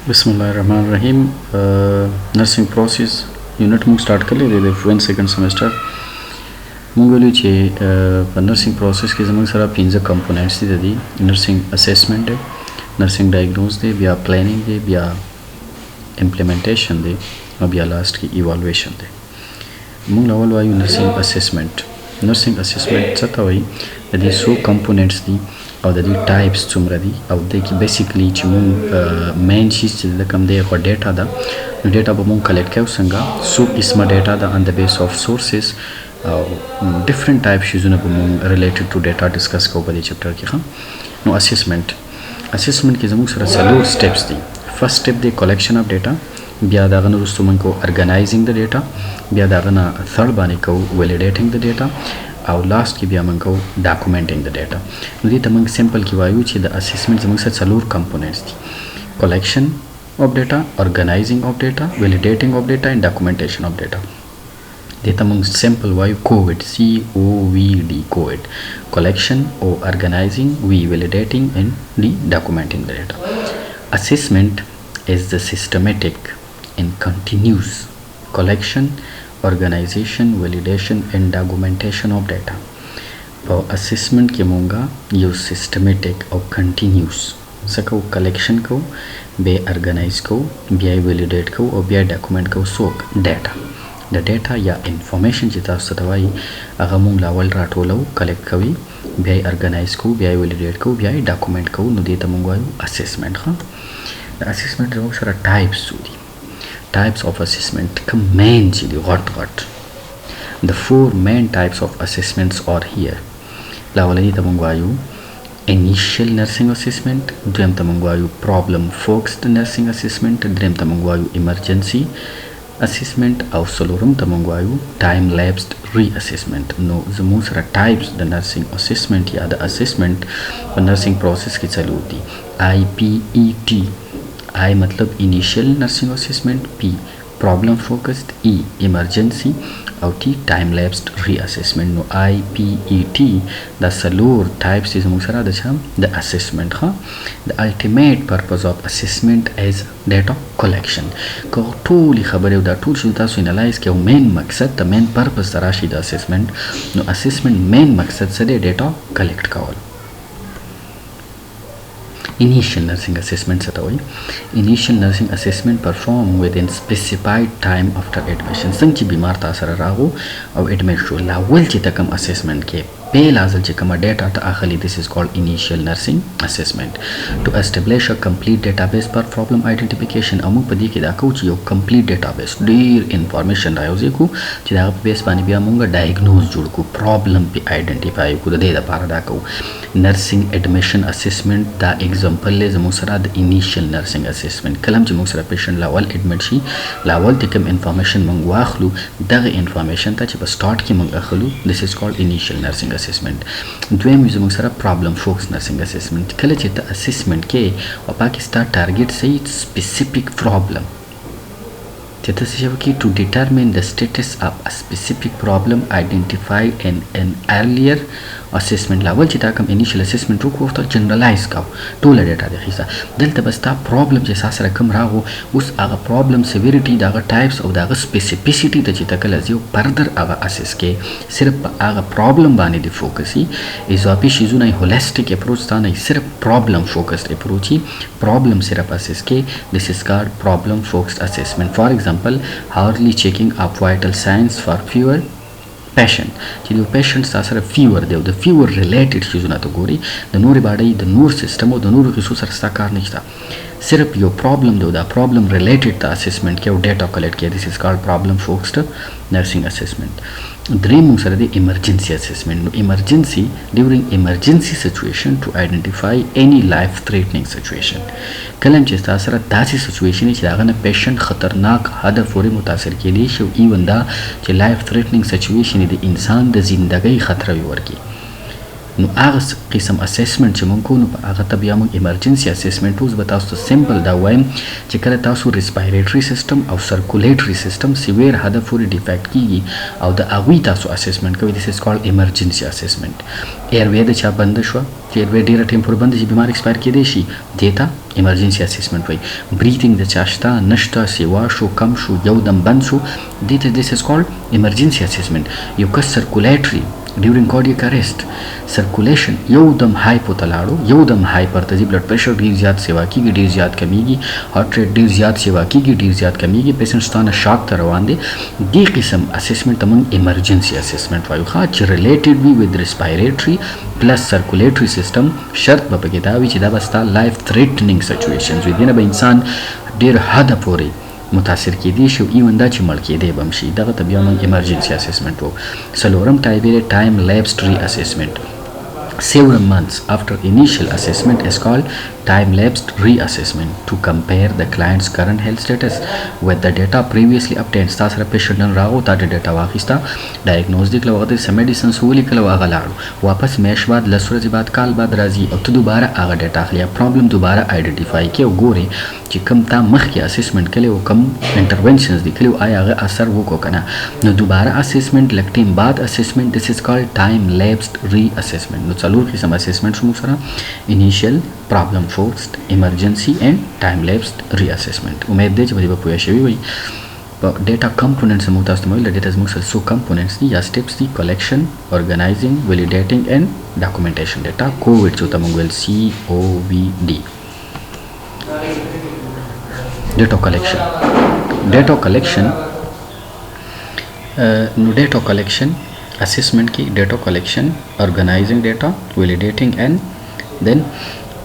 बिस्मिल्लाहिर्रहमानिर्रहीम nursing process unit मूंग स्टार्ट कर ले दे फॉन सेकंड सेमेस्टर मूंग वेल्यू छे नर्सिंग प्रोसेस के जमन सारा 15 कंपोनेंट्स दी नर्सिंग असेसमेंट है नर्सिंग डायग्नोस दे बिया प्लानिंग दे बिया इम्प्लीमेंटेशन दे और बिया लास्ट की इवैल्यूएशन दे मूंग लावल वायु नर्सिंग असेसमेंट चतवई दी सो कंपोनेंट्स दी او د دې ټایپس څومره دي او د کې بیسیکلی چې مونږ مین چیز چې د کوم دی خو ډیټا ده نو ډیټا به مونږ کلیکټ کوو څنګه سو قسمه ډیټا ده آن د بیس اف سورسز او ډیفرنٹ ټایپ شیزونه به مونږ ریلیټډ ټو ډیټا ډسکس کوو په دې چپټر کې ښه نو اسسمنټ کې زموږ سره څلور سټیپس دي فرست سټیپ دی کلیکشن اف ډیټا بیا دغه نه وروسته مونږ کوو ارګنایزینګ د ډیټا بیا دغه نه ثرډ باندې کوو ویلیډیټینګ د ډیټا او لاست کې بیا موږ کوو ډاکومنټینګ د ډیټا نو دې ته موږ سمپل کې وایو چې د اسسمنټ زموږ سره څلور کمپوننټس دي کلیکشن اف ډیټا ارګنایزینګ اف ډیټا ویلیډیټینګ اف ډیټا اینڈ ډاکومنټیشن اف ډیټا دې ته موږ سمپل وایو کووډ سی او وی ډی کووډ کلیکشن او ارګنایزینګ وی ویلیډیټینګ اینڈ دی ډاکومنټینګ د ډیټا اسسمنٹ is the systematic and continuous collection organization validation and documentation of data په assessment کې مونږه یو systematic او continuous سکو کلیکشن کو بیا ارګنایز کو بیا ویلیډیټ کو او بیا ډاکومنټ کو سوک ډیټا د ډیټا یا انفارمیشن چې تاسو ته وایي هغه مونږ لاول راټولو کلیکټ کوي بیا ارګنایز کو بیا ویلیډیټ کو بیا ډاکومنټ کو نو دې ته مونږ وایو اسسمنټ ښه د اسسمنټ زموږ سره ټایپس دي types of assessment come main chili what the four main types of assessments are here lawalani tamangwayu initial nursing assessment dream tamangwayu problem focused nursing assessment dream tamangwayu emergency assessment au solorum tamangwayu time lapsed reassessment no the most types the nursing assessment ya the assessment the nursing process ki chaluti IPET I मतलब initial nursing assessment P problem focused E emergency और T time lapsed reassessment no IPET the salur types is musara the assessment ha the ultimate purpose of assessment is data collection ko ټول خبره دا ټول چې تاسو انالایز کوئ main مقصد the main purpose راشي د assessment no assessment main مقصد څه دی data collect کول Initial nursing assessment initial nursing assessment performed within specified time after admission څنګه چې بیمار تاسو سره راغو او admit شو لاول چې تکم assessment کې پہلا ځل چې کومه ډیټا ته اخلي this is called initial nursing assessment to establish a complete database for problem identification امو په دې کې دا کوو چې یو complete database ډیر انفارمیشن راوځي کو چې دا په بیس باندې بیا موږ ډایګنوز جوړ کو پرابلم په آئیډنټیفای کو د دې لپاره دا کوو نرسنګ اډمیشن اسسمنت دا اگزامپل له زموږ سره د انیشل نرسنګ اسسمنت کلم چې موږ سره پیشنټ لاول اډمټ شي لاول د کوم انفارمیشن موږ واخلو دغه انفارمیشن ته چې په سٹارټ کې موږ اخلو this is called initial nursing assessment دویم زموږ سره problem focused nursing assessment کله چې ته assessment کې او پاکستان ټارګټ سي specific problem چې تاسو یو کې to determine the status of a specific problem identified in an earlier assessment level چې دا کوم initial assessment وکړو ته generalize کا ټول ډیټا د خيسه دلته بس تا problem چې تاسو سره کوم راغو اوس هغه problem severity دا types او دا specificity ته چې تکل ازیو further هغه assess کې صرف هغه problem باندې دی فوکس ای اضافي شیزونه holistic approach تا نه صرف problem focused approach problem صرف assess کې this is called problem focused assessment for example hourly checking of vital signs for fever patient چې د پیشنټ سره فیور دی او د فیور ریلیټډ شیزونه ته ګوري د نور باډي د نور سیستم او د نور خصوص سره کار نشته صرف یو پرابلم دی دا پرابلم ریلیټډ ته اسسمنت کې او ډیټا کلیکټ کې this is called problem focused nursing assessment دریم سره د emergency assessment نو emergency during emergency situation to identify any life threatening situation کله چې تاسو سره داسې سچويشن چې هغه نه پیشنټ خطرناک حد پورې متاثر کېدي شي ایون دا چې لایف threatening situation د انسان د ژوندۍ خطر ورکی نو هغه قسم اسسمنت چې مونږ کوو نو په هغه ته بیا مونږ ایمرجنسي اسسمنت اوس به تاسو ته سمپل دا وایم چې کله تاسو ریسپایریټري سیستم او سرکولیټري سیستم سیویر حد پورې ډیفیکټ کیږي او د هغوی تاسو اسسمنت کوئ دس از کالډ ایمرجنسي اسسمنت ایروی د چا بنده شوه چې ایروی ډېره ټایم پورې بنده چې بیمار ایکسپایر کیدی شي دې ته ایمرجنسي اسسمنت وایي بریتینګ د چا شته نشته سیوا شو کم شو یو دم بند شو دې ته دس از کالډ ایمرجنسي اسسمنت یو کس سرکولیټري during cardiac arrest circulation یو دم هایپو ته لاړو یو دم هایپر ته ځي بلډ پریشر ډېر زیات سیوا کیږي ډېر زیات کمیږي هارت ریټ ډېر زیات سیوا کیږي ډېر زیات کمیږي پیشنټ ستانه شاک ته روان دی دې قسم اسسمنت ته موږ ایمرجنسي اسسمنت وایو ښه چې ریلیټډ وي with respiratory پلس سرکولیټري سیستم شرط به پکې دا وي چې دا به ستا لایف تھریټنینګ سچویشنز وي دې نه به انسان ډېر حده پورې متاثر کیدی شي ایون دا چې مړ کیدی به هم شي دغه ته بیا موږ ایمرجنسي اسسمنت وو څلورم ټایپ یې ټایم لیپسډ ری اسسمنت several months after initial assessment is called time-lapsed reassessment to compare the client's current health status with the data previously obtained. تاسو سره پیشنټ نن راغو تا د ډیټا واخیسته ډایګنوز دی کله وخت سم میډیسنز ولیکل او هغه لاړو واپس میش بعد لس ورځې بعد کال بعد راځي او ته دوباره هغه ډیټا اخلي پرابلم دوباره آیډنټیفای کوي او ګوري چې کوم تا مخکې اسسمنت کړي او کوم انټرونشنز دي کړي آیا هغه اثر وکړو کنه نو دوباره اسسمنت لک ټیم بعد اسسمنت دس از کالډ ټایم لیپسډ ری اسسمنت نو څلور قسم اسسمنت شو سره انیشیل problem forced emergency and time lapsed reassessment امید دی چې په دې به پوه شوي وي په ډیټا کمپوننټس موږ تاسو ته ویل د ډیټا زموږ سره څو کمپوننټس دي یا سټیپس دي کلیکشن organizing validating and documentation ډیټا کووډ چې ته موږ ویل COVD ډیټا کلیکشن نو ډیټا کلیکشن assessment کی data collection organizing data validating and then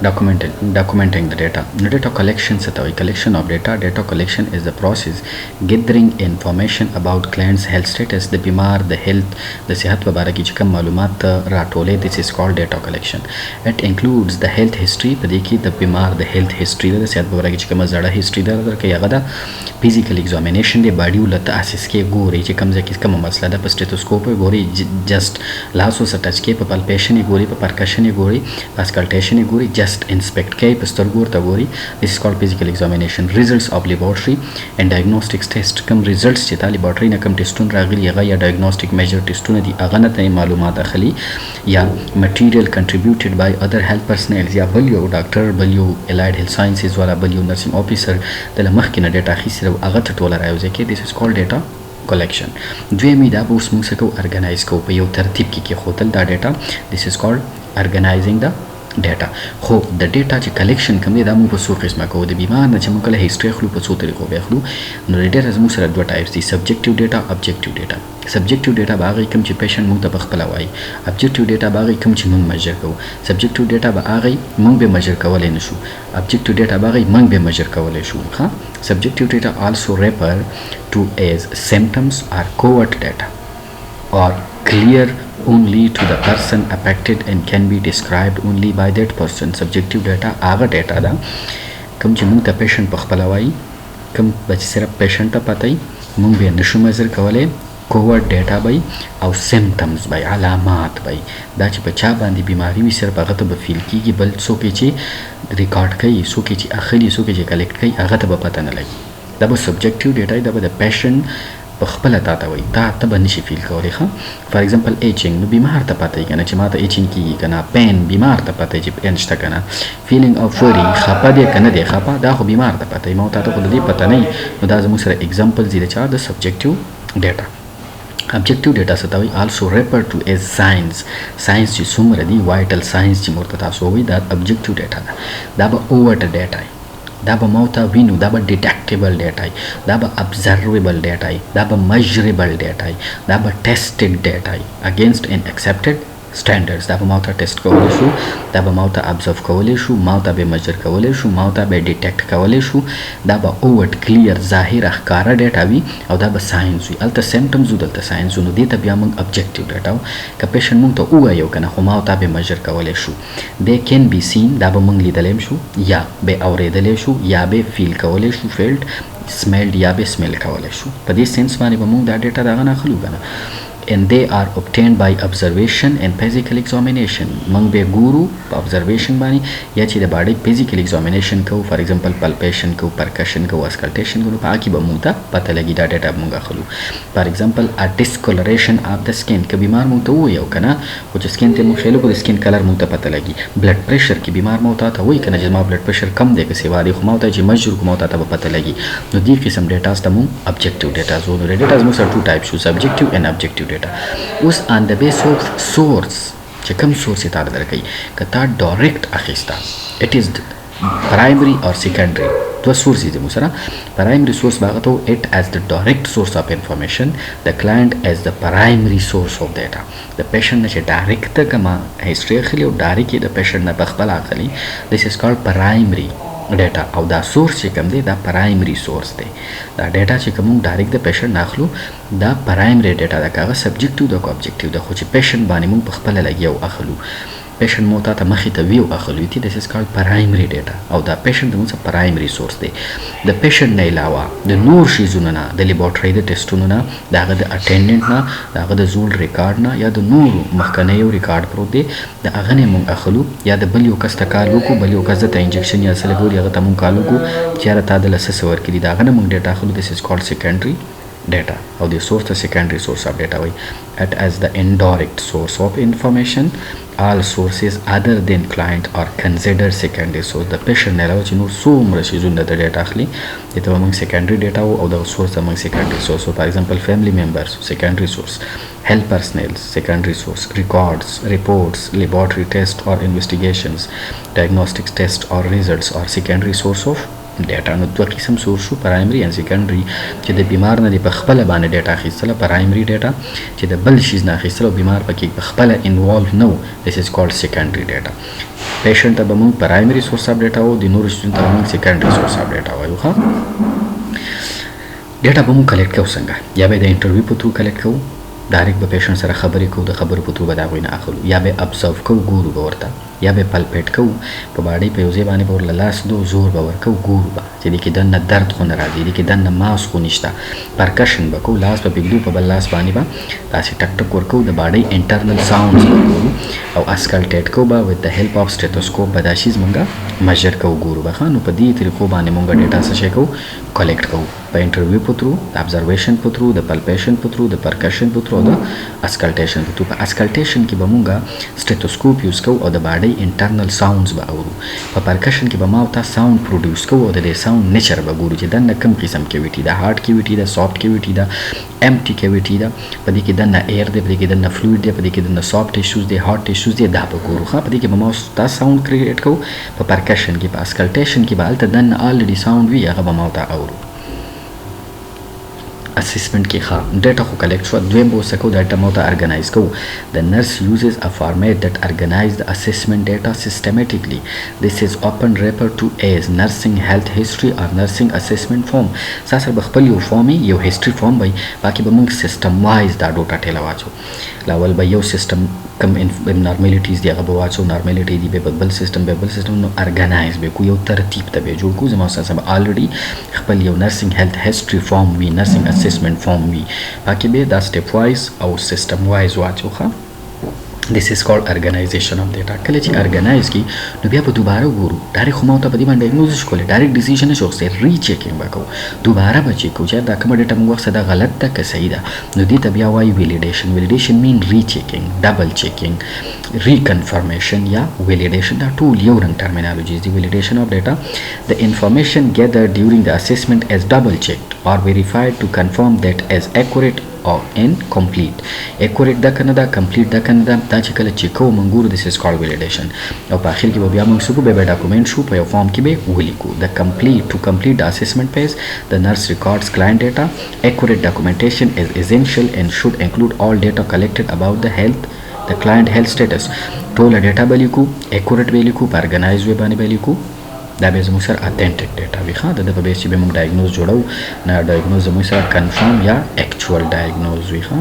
documenting the data data collection ستوي collection of data collection is the process gathering information about client's health status د بیمار د health د صحت په اړه کې کوم معلومات راټولې this is called data collection it includes the health history په دې کې د بیمار د health history د صحت په اړه کې کوم زړه history درکې هغه د physical examination دی باډي ولته اساس کې ګوري چې کوم ځکه کوم مسله ده په سټیټوسکوپ ګوري just لاسو سره ټچ کې په palpation ګوري په percussion ګوري په auscultation ګوري just inspect کې په سترګو ورته ګوري this is called physical examination results of laboratory and diagnostics test کوم results چې تا laboratory نه کوم ټیسټونه راغلي هغه یا diagnostic measure ټیسټونه دي هغه نه ته معلومات اخلي یا material contributed by other health personnel یا بل یو ډاکټر بل یو allied health sciences والا بل یو nursing officer د مخکې نه ډیټا اخیستل او هغه ته ټوله راوځي کې this is called data collection دویمې دا به اوس موږ څه کوو ارګنایز کوو په یو ترتیب کې کېښودل دا ډیټا this is called organizing the ډیټا خو د ډیټا چې کلیکشن کوم دی دا موږ په څو قسمه کوو د بیمار نه چې موږ کله هیسټري اخلو په څو طریقو به اخلو نو د ډیټا زموږ سره دوه ټایپس دي سبجیکټیو ډیټا ابجیکټیو ډیټا سبجیکټیو ډیټا به هغه کوم چې پیشنټ موږ ته په خپله وایي ابجیکټیو ډیټا به هغه کوم چې موږ میجر کوو سبجیکټیو ډیټا به هغه موږ به میجر کولی نه شو ابجیکټیو ډیټا به هغه موږ به میجر کولی شو ښه سبجیکټیو ډیټا also refer to as symptoms or covert data or clear only to the person affected and can be described only by that person subjective data هغه ډیټا ده کوم چې موږ ته پیشنټ په خپله وایي کوم به چې صرف پیشنټ ته پته وي موږ به نشو میزر کولی کوورټ ډیټا به او سیمټمز به علامات به دا چې په چا باندې بیماري وي صرف هغه ته به فیل کېږي بل څوک چې ریکارډ کوي څوک چې اخلي څوک چې کلیکټ کوي هغه ته به پته نه لګي دا به سبجیکټیو ډیټا دا به د پیشنټ په خپله تا ته وایي تا ته به نشي فیل کولی ښه فار ایگزامپل ایچینګ نو بیمار ته پته وي که نه چې ما ته ایچینګ کېږي که نه پین بیمار ته پته وي چې پین شته که نه فیلینګ اف وري خفه دی که نه دی خفه دا خو بیمار ته پته وي ما تا ته خو د دې پته نه وي نو دا زموږ سره اگزامپلز دي د چا د سبجیکټیو ډیټا objective data ستوي also referred to as signs signs چې څومره دي vital signs چې مرته تاسو وایي دا objective data ده دا به overt data دا به موته وینو دا به detectable data دا به observable data دا به measurable data دا به tested data against an accepted standards دا به ما ته ټیسټ کولی شو دا به ما ته ابزرو کولی شو ما ته به میجر کولی شو ما ته به ډیټیکټ کولی شو دا به اوورټ کلیر ظاهره ښکاره ډیټا وي او دا به ساینس وي هلته سیمټمز و دلته ساینس و نو دې ته بیا موږ ابجیکټیو ډیټا که پیشنټ موږ ته ووایو که نه خو ما ته به میجر کولی شو دی کین بي سین دا به موږ لیدلی شو یا به اورېدلی شو یا به فیل کولی شو فیلډ سمیلډ یا به سمیل کولی شو په دې سینس باندې به موږ دا ډیټا د هغه نه اخلو که نه and they are obtained by observation and physical examination. موږ به ګورو په observation باندې یا چې د باډي physical examination کوو for example palpation کوو percussion کوو auscultation کوو په هغه کې به موږ ته پته لګي دا ډیټا موږ اخلو. for example a discoloration of the skin که بیمار موږ ته ووایو که نه خو چې سکین ته موږ خیلو کو د سکین کلر موږ ته پته لګي. blood pressure کې بیمار موږ ته وایي که نه چې زما blood pressure کم دی که سیوا دی خو موږ ته چې مجبور کو موږ ته به پته لګي. نو دې قسم ډیټاز ته موږ objective data زو. نو ډیټاز موږ سره two types شو subjective and objective data. اوس on the base of source چې کوم سورس یې تا درکوي که تا ډایرکټ اخیسته it is primary or secondary دوه سورس دي موږ سره. primary source به هغه ته it as the direct source of information, the client as the primary source of data. the patient نه چې ډایرکټ کما هیستوري اخلي او ډایرکټ د پیشنټ نه په خپل اخلي this is called primary data. او دا سورس چې کوم دی دا پرایمري سورس دی. دا ډیټا چې کوم ډایرکټ د پیشنټ اخلو دا پرایمري ډیټا دا کاغه سبجیکټیو دا کوبجیکټیو دا خو چې پیشنټ باندې موږ په خپل لګیو اخلو پیشنټ مو ته مخې ته ویو اخلو تی this is called primary data. او دا پیشنټ موږ پرایمري سورس دی. د پیشنټ نه علاوه د نور شیزونو نه د لیبارټری د ټیسټونو نه داغه د اټینډنټ نه داغه د زول ریکارډ نه یا د نور مخکنه یو ریکارډ پروت دی د هغه نه موږ اخلو یا د بل یو کس ته کال وکړو بل یو کس ته انجکشن یا سلګور هغه ته موږ کال وکړو چې را تا د لسس ورکړي داغه نه موږ ډیټا اخلو this is called secondary data. او the source the secondary source of data وای it as the indirect source of information. all sources other than client are considered secondary source. the patient نه علاوه چې نور څومره شیزونه د ډیټا اخلي دته موږ secondary data او د source موږ secondary source. for example family members secondary source, health personnel secondary source, records reports laboratory tests or investigations, diagnostics tests or results are secondary source of data. نو دوه قسم سورس شو پرایمري ان سیکنډري چې د بیمار نه په خپل باندې ډیټا اخیستله پرایمري ډیټا چې د بل شیز نه اخیستله بیمار پکې په خپل انوالو نو this is called secondary data. پیشنټ ته به موږ پرایمري سورس اف ډیټا او د نور شیزونو ته موږ سیکنډري سورس اف ډیټا وایو. ښه ډیټا به موږ کلیکټ کوو څنګه یا به د انټرویو په ترو کلیکټ کوو ډایرکټ به پیشنټ سره خبرې کوو د خبرو په ترو به د هغوی نه اخلو یا به ابزرو کوو ګورو به ورته یا به پلپیټ کوو په باډۍ په یو ځای باندې به ورله لاس دو زور به ورکوو ګورو به چې دې کې دننه درد خو نه راځي دې کې دننه ماس خو نشته پرکشن به کوو لاس به پږدو په بل لاس باندې به داسې ټک ټک ورکوو د باډۍ انټرنل ساوندز به ګورو او اسکلټیټ کوو به with the help of stethoscope به دا شیز مونږه میجر کوو ګورو به ښه. نو په دې طریقو باندې مونږ ډیټا څه شی کوو کلیکټ کوو په انټرویو په ترو د ابزرویشن په ترو د پلپیشن په ترو د پرکشن په ترو د اسکلټیشن په ترو. په اسکلټیشن کې به مونږه سټیتوسکوپ یوز کوو او د باډۍ انټرنل ساوندز به اورو. په پرکشن کې به ما او تا ساوند پروډوس کوو او د دې ساوند نیچر به ګورو چې دننه کوم قسم کیویټي ده هارډ کیویټي ده سافټ کیویټي ده امپټي کیویټي ده په دې کې دننه ایر دی په دې کې دننه فلویډ دی په دې کې دننه سافټ ټیشوز دی هارډ ټیشوز دی دا به ګورو. ښه په دې کې به ما تا ساوند کریټ کوو. په پرکشن کې په اسکلټیشن کې به هلته دننه الریډي ساوند وي هغه به ما او تا اورو. assessment کې ښه ډیټا خو کلیکټ شو دویم به وسه کوو ډیټا مو ته ارګنایز کوو. the nurse uses a format that organize the assessment data systematically. this is often referred to as nursing health history or nursing assessment form. ساسر بخپل یو فارم یو هیستوري فارم وای باقي به موږ سیستم وایز دا ډوټا ټیلا واچو. لاول به یو سیستم کم نارمالیټیز دی هغه به واچو نارمالیټي دی به بل سیستم نو ارګنایز به کو یو ترتیب ته به جوړ کو زما سره به الریډي خپل یو نرسنګ هیلث هیستوري فارم وی نرسنګ اسسمنت فارم وی باقي به دا سټپ وایز او سیستم وایز واچو. ښه this is called organization of data. کله چې ارګنایز کی نو بیا به دوباره ګورو ډایرکټ خو ما ته په دې باندې ډایګنوز کولای ډایرکټ ډیسیژن نشو اخیستلی ری چیکینګ وکړو دوباره به چیک کوو چې دا کومه ډیټا موږ واخیسته دا غلط ده که صحیح ده نو دې ته بیا وایي ویلیډیشن مین ری چیکینګ ډبل چیکینګ ری کنفرمیشن یا ویلیډیشن دا ټول یو رنګ ټرمینالوجیز دي. ویلیډیشن اف ډیټا the information gathered during the assessment is double checked or verified to confirm that as accurate or incomplete. accurate دا کنه دا complete دا کنه دا چې کله چیک کوو موږ ګورو this is called validation. او په اخر کې به بیا موږ څه کوو بیا ډاکومنټ شو په یو فارم کې به ولیکو the complete to complete the assessment phase the nurse records client data. accurate documentation is essential and should include all data collected about the client health status. ټول ډیټا به لیکو accurate به لیکو په organized way باندې به لیکو دا به زموږ سره اتنټیک ډیټا وي. ښه د په بیس چې به موږ ډایګنوز جوړو نه ډایګنوز زموږ سره کنفرم یا اکچوال ډایګنوز وي. ښه